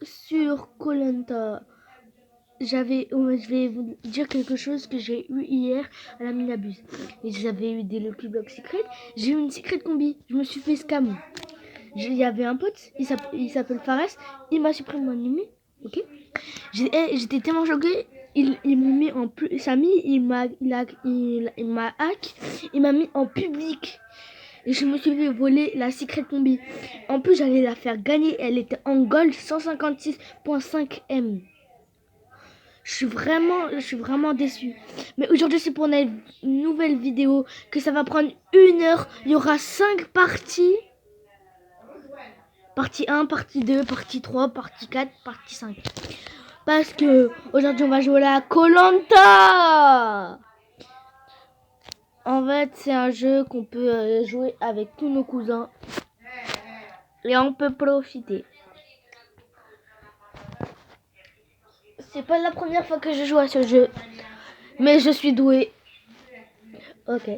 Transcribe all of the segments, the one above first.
sur koh je vais vous dire quelque chose que j'ai eu hier à la Minabus. Et j'avais eu des Lucky Block Secret. J'ai eu une Secret Combi. Je me suis fait scam. Il y avait un pote, il s'appelle Fares. Il m'a supprimé mon numéro. Ok. J'étais tellement choquée. Il m'a mis en plus. Samy, il m'a hack. Il m'a mis en public. Et je me suis fait voler la Secret Combi. En plus, j'allais la faire gagner. Elle était en gold 156.5 M. Je suis vraiment déçue. Mais aujourd'hui, c'est pour une nouvelle vidéo que ça va prendre 1 heure. Il y aura 5 parties. Partie 1, partie 2, partie 3, partie 4, partie 5. Parce que aujourd'hui, on va jouer à koh. En fait, c'est un jeu qu'on peut jouer avec tous nos cousins. Et on peut profiter. C'est pas la première fois que je joue à ce jeu. Mais je suis douée. Ok.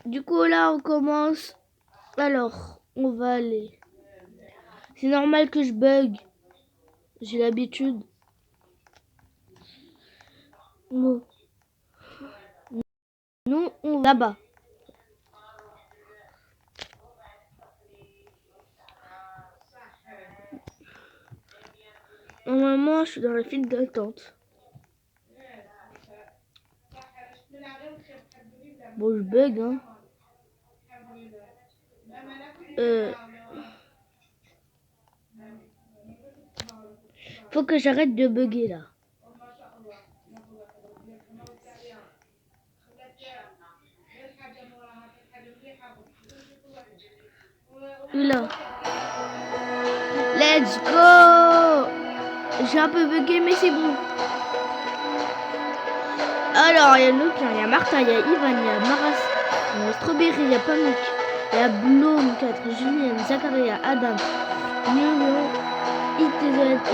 Du coup, là, on commence. Alors, on va aller. C'est normal que je bug. J'ai l'habitude. Nous, on va là-bas. Normalement, je suis dans la file d'attente. Bon, je bug, hein. Faut que j'arrête de bugger, là. Là. Let's go! J'ai un peu bugué, mais c'est bon. Alors, il y a Luc, il y a Martin, il y a Ivan, il y a Maras, il y a Strawberry, il y a Pamuk, il y a Bloom 4, Julien, Zakaria, Adam, Nuno, Itz,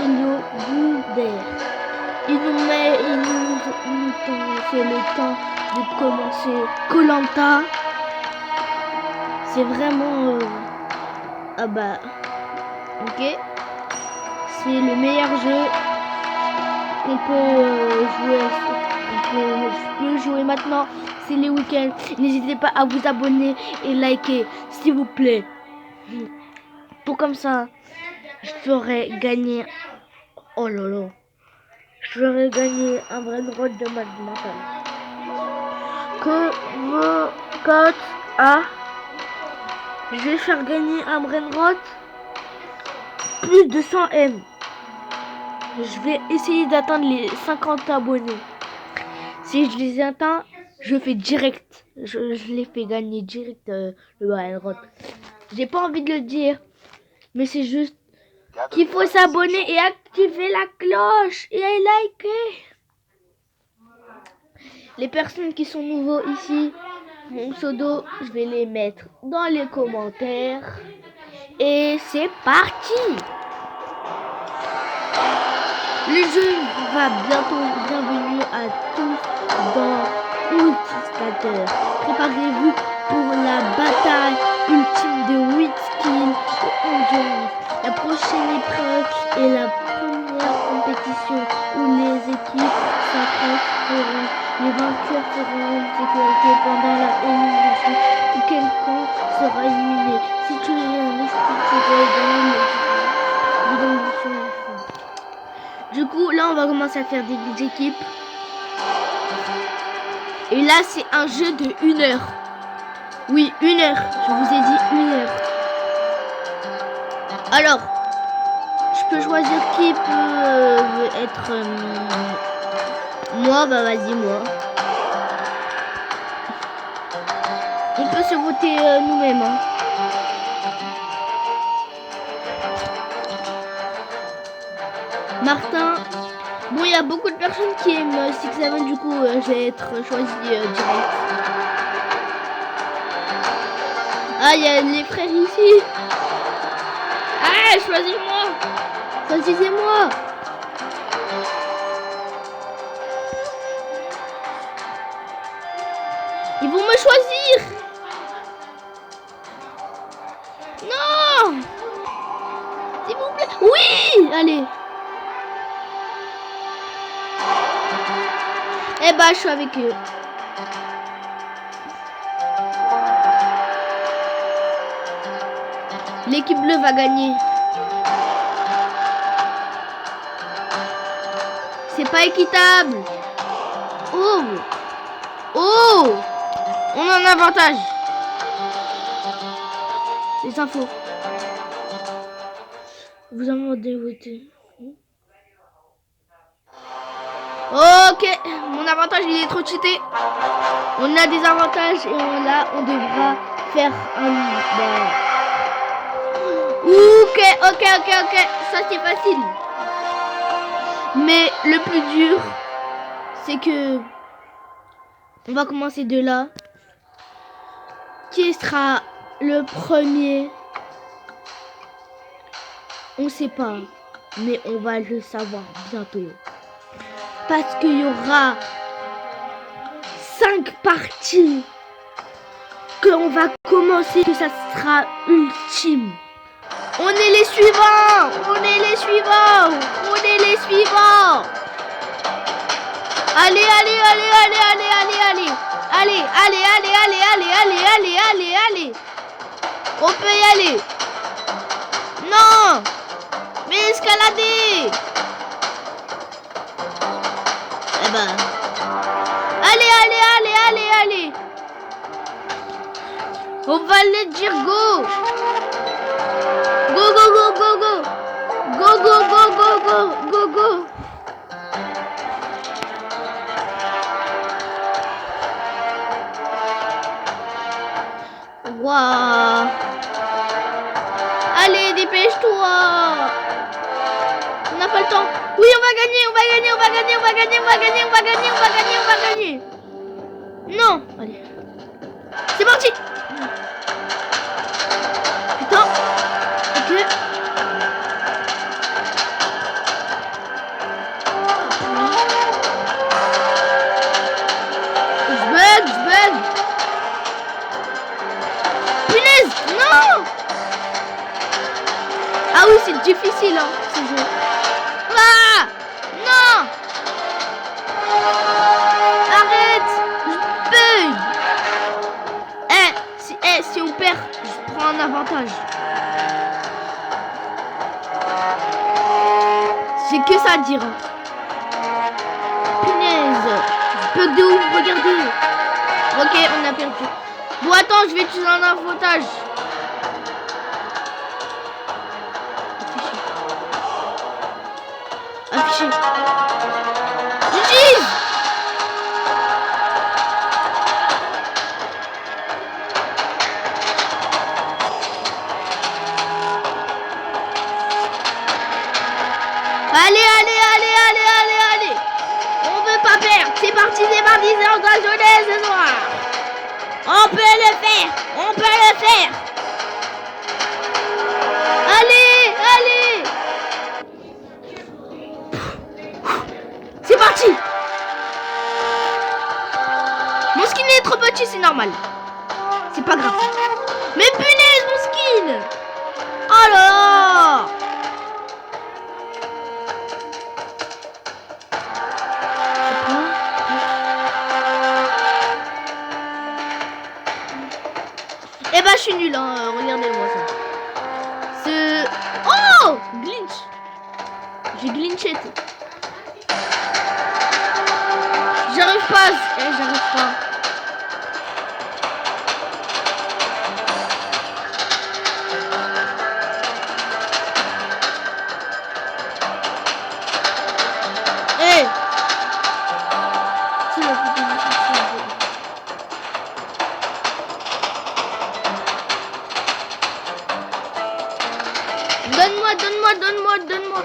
Elio, Boulder. Il nous c'est le temps de commencer koh. C'est vraiment... Ah bah... Ok. C'est le meilleur jeu qu'on peut jouer. Je peux jouer maintenant. C'est les week-ends. N'hésitez pas à vous abonner et liker, s'il vous plaît. Pour comme ça, je ferai gagner... Oh là là. Je ferai gagner un vrai drôle de match mental. Cote A. Je vais faire gagner un brainrot plus de 100 M. Je vais essayer d'atteindre les 50 abonnés. Si je les atteins, je fais direct. Je les fais gagner direct le brainrot. J'ai pas envie de le dire, mais c'est juste qu'il faut s'abonner et activer la cloche et liker. Les personnes qui sont nouveaux ici, mon pseudo, je vais les mettre dans les commentaires. Et c'est parti! Le jeu va bientôt. Bienvenue à tous dans Ultistater. Préparez-vous pour la bataille ultime de 8 skills et endurance. La prochaine épreuve est la première compétition où les équipes s'affronteront. Les vainqueurs seront en sécurité pendant la élimination ou quelqu'un sera éliminé. Si tu es un esprit, tu dois gagner l'élimination. Du coup, là, on va commencer à faire des équipes. Et là, c'est un jeu de 1 heure. Oui, 1 heure. Je vous ai dit 1 heure. Alors, je peux choisir qui peut être... moi, bah vas-y, moi. On peut se voter nous-mêmes. Hein. Martin. Bon, il y a beaucoup de personnes qui aiment Six Seven, du coup, je vais être choisi direct. Ah, il y a les frères ici. Ah, choisis-moi. Choisissez-moi. Ils vont me choisir. Oui, allez. Eh bah, je suis avec eux. L'équipe bleue va gagner. C'est pas équitable. Oh. Oh. On a un avantage. Les infos. Vous avez dévoté. Ok. Mon avantage, il est trop cheaté. On a des avantages et là, on devra faire un... Ok. Ça, c'est facile. Mais le plus dur, c'est que... On va commencer de là. Qui sera le premier? On sait pas. Mais on va le savoir bientôt. Parce qu'il y aura 5 parties qu'on va commencer, que ça sera ultime. On est les suivants. Allez. On peut y aller. Non. Mais escalader. Eh ben. Allez. On va le dire go. Go. Waouh. Allez, dépêche-toi. On n'a pas le temps. Oui, on va gagner. Non. Allez. C'est parti. Putain. Ok. Je bug. Punaise. Non. Ah oui, c'est difficile, hein, ce jeu. Ah. Non. Arrête. Je bug. Si on perd, je prends un avantage. J'ai que ça à dire. Punaise. Je bug de ouf, regardez. Ok, on a perdu. Bon, attends, je vais utiliser un avantage. Affiché. J'utilise. Allez. On veut pas perdre. C'est parti, on doit jouer ce soir. On peut le faire. Allez. C'est parti. Mon skin est trop petit, c'est normal. C'est pas grave. Mais punaise, mon skin. Oh là là. Eh ben, je suis nul, hein. Regardez-moi ça. Oh, glitch. J'ai glitché. J'arrive pas. Hey. C'est la putain de Donne-moi.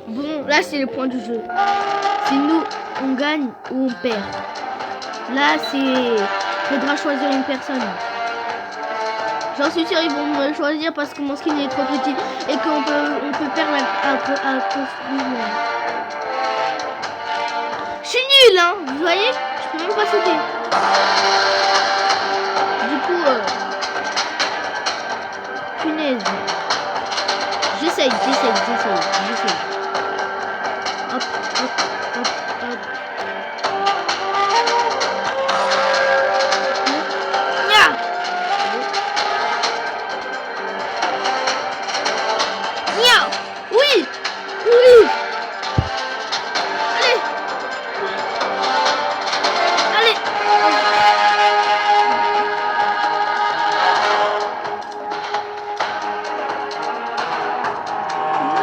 Bon, là c'est le point du jeu. C'est nous, on gagne ou on perd. Là faudra choisir une personne. J'en suis sûr, ils vont me choisir parce que mon skin est trop petit et qu'on peut perdre à construire. Je suis nul. nul, hein. Vous voyez, je peux même pas sauter. Du coup, punaise. J'essaye. Hop. Nya. Nya. Oui. Allez.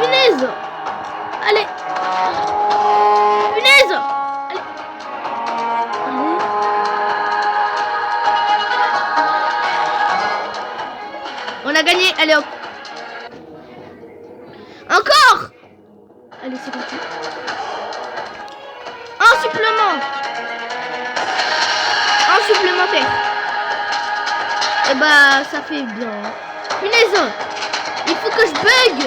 Punaise. Allez. Punaise. Allez. On a gagné. Allez hop. Encore. Allez, c'est parti. Un supplémentaire. Et bah, ça fait bien. Punaise. Il faut que je bug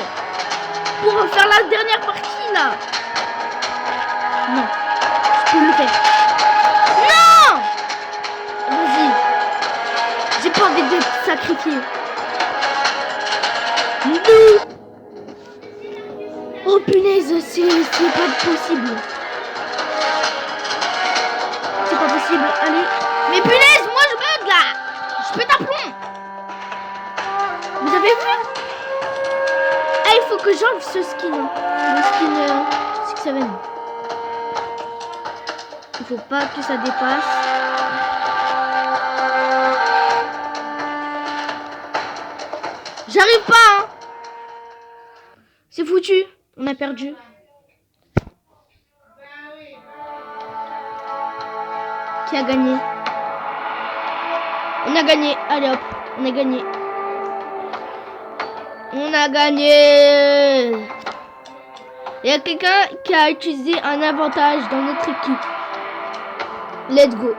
pour faire la dernière partie là. Non, je peux le faire. Non. Vas-y. J'ai pas envie de te sacrifier. Non. Oh punaise, c'est pas possible. C'est pas possible, allez. Mais punaise, moi je bug là. Je pète un plomb. Vous avez vu? Ah, il faut que j'enlève ce skin. Le skin 6-7. Il faut pas que ça dépasse. J'arrive pas, hein. C'est foutu. On a perdu. Qui a gagné? On a gagné. Allez hop, on a gagné. On a gagné. Il y a quelqu'un qui a utilisé un avantage dans notre équipe. Let's go.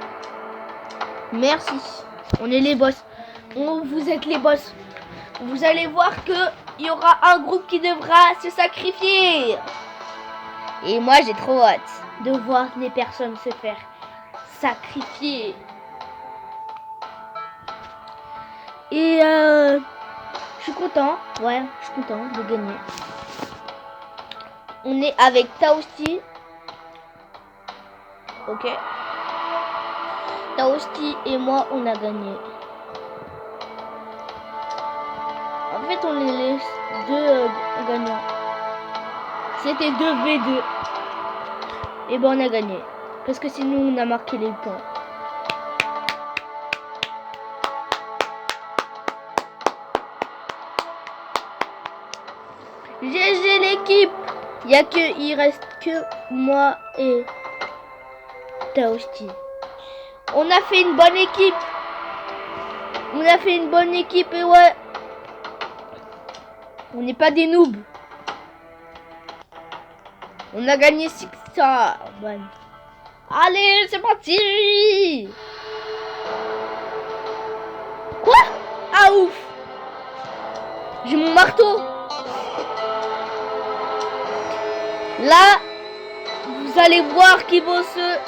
Merci. On est les boss. Vous êtes les boss. Vous allez voir que il y aura un groupe qui devra se sacrifier. Et moi, j'ai trop hâte de voir les personnes se faire sacrifier. Et je suis content. Ouais, je suis content de gagner. On est avec Taosti. Ok. Taosti et moi, on a gagné. En fait, on est les deux gagnants. C'était 2v2. Et ben, on a gagné. Parce que c'est nous, on a marqué les points. GG l'équipe. Il reste que moi et Taosti. On a fait une bonne équipe. Et ouais. On n'est pas des noobs. On a gagné 6 stars. Bon. Allez, c'est parti. Quoi? Ah ouf. J'ai mon marteau. Là, vous allez voir qu'il va se...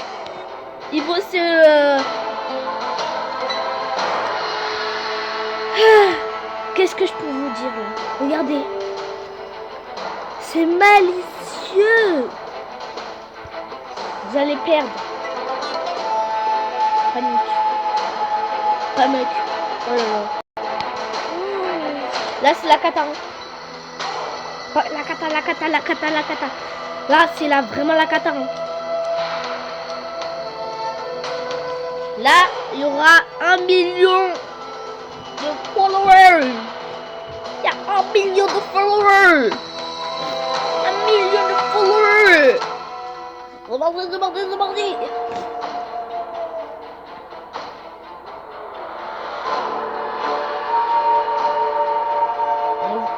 Qu'est-ce que je peux vous dire là? Regardez. C'est malicieux. Vous allez perdre. Panique. Oh là là. Là, c'est la kata. La kata. Là, c'est vraiment la kata. Là, il y aura 1 million de followers. Il y a 1 million de followers. 1 million de followers. Demandez.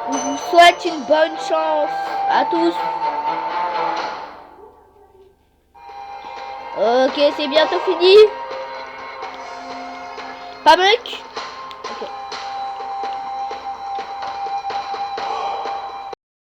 On vous souhaite une bonne chance à tous. Ok, c'est bientôt fini. Pas mec.